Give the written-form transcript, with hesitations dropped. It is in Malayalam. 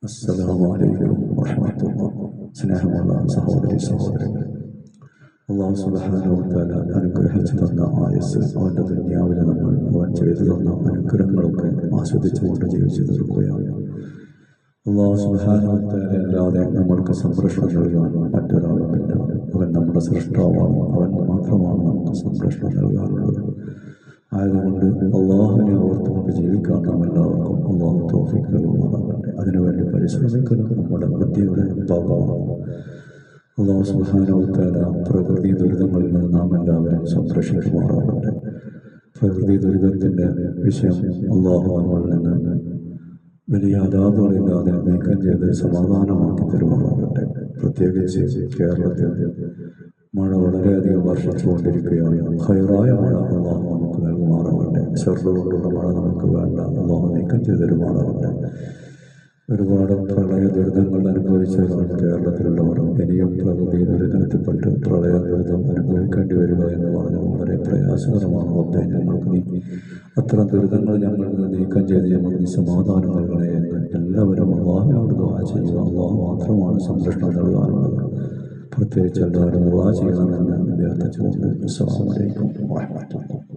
അസ്സലാമു വറഹ്മത്തുള്ളാഹി. സ്നേഹമുള്ള സഹോദരങ്ങളെ, അല്ലാഹു സുബ്ഹാനഹു വ തആല അനുഗ്രഹിച്ചു തന്ന ആയുസ്, അവൻ്റെ ദുനിയാവിൽ നമ്മൾ അവൻ ചെയ്തു തന്ന അനുഗ്രഹങ്ങളൊക്കെ ആസ്വദിച്ചുകൊണ്ട് ജീവിച്ചു തീർക്കുകയാണ്. അല്ലാഹു സുബ്ഹാനഹു വ തആല അല്ലാതെ നമ്മൾക്ക് സംരക്ഷണം നൽകാൻ മറ്റൊരാളുമില്ല. അവൻ നമ്മുടെ സൃഷ്ടാവാണ്, അവൻ മാത്രമാണ് നമുക്ക് സംരക്ഷണം നൽകാറുള്ളത്. ആയതുകൊണ്ട് അള്ളാഹുവിനെ ഓർത്തുകൊണ്ട് ജീവിക്കാൻ നാം എല്ലാവർക്കും അള്ളാഹു തൗഫീഖ് നൽകുമാറാകട്ടെ. അതിനുവേണ്ടി പരിശ്രമിക്കുന്നത് നമ്മുടെ ബുദ്ധിയുടെ ഭാഗമാണ്. അള്ളാഹു സുബ്ഹാനഹു വ തആല പ്രകൃതി ദുരിതങ്ങളിൽ നിന്ന് നാം എല്ലാവരും സംരക്ഷിക്കുമാറാകട്ടെ. പ്രകൃതി ദുരിതത്തിൻ്റെ വിഷയം അള്ളാഹു നമ്മളിൽ നിന്ന് വലിയ അതാപങ്ങളില്ലാതെ നീക്കം ചെയ്ത് സമാധാനമാക്കി തരുമാറാകട്ടെ. പ്രത്യേകിച്ച് കേരളത്തിൽ മഴ വളരെയധികം വർഷിച്ചുകൊണ്ടിരിക്കുകയാണ്. ഖൈറായ മഴ അള്ളാഹു നമുക്ക് നൽകുമാറാകട്ടെ. ശർറുകൊണ്ടുള്ള മഴ നമുക്ക് വേണ്ട, അള്ളാഹു നീക്കം ചെയ്ത് തരുമാറാകട്ടെ. ഒരുപാട് പ്രളയ ദുരിതങ്ങൾ അനുഭവിച്ചവരാണ് കേരളത്തിലുള്ളവർ. ഇനിയും പ്രകൃതി ദുരിതത്തിൽപ്പെട്ട് പ്രളയ ദുരിതം അനുഭവിക്കേണ്ടി വരിക എന്ന് പറഞ്ഞാൽ വളരെ പ്രയാസകരമാണ്. റബ്ബേ, ഞങ്ങൾക്ക് നീ അത്തരം ദുരിതങ്ങൾ ഞങ്ങളിൽ നിന്ന് നീക്കം ചെയ്ത് ഞങ്ങൾക്ക് നീ സമാധാനം നൽകണേ എന്ന് എല്ലാവരും അള്ളാഹുവിനോട് ദുആ ചെയ്യുക. അള്ളാഹു മാത്രമാണ് സംരക്ഷണം നൽകാനുള്ളത്. പ്രത്യേകിച്ച് എല്ലാവരും ദുആ ചെയ്യണമെന്ന് അഭ്യർത്ഥിച്ചുകൊണ്ട് അസ്സലാമു അലൈക്കും വറഹ്മത്തുള്ളാഹി.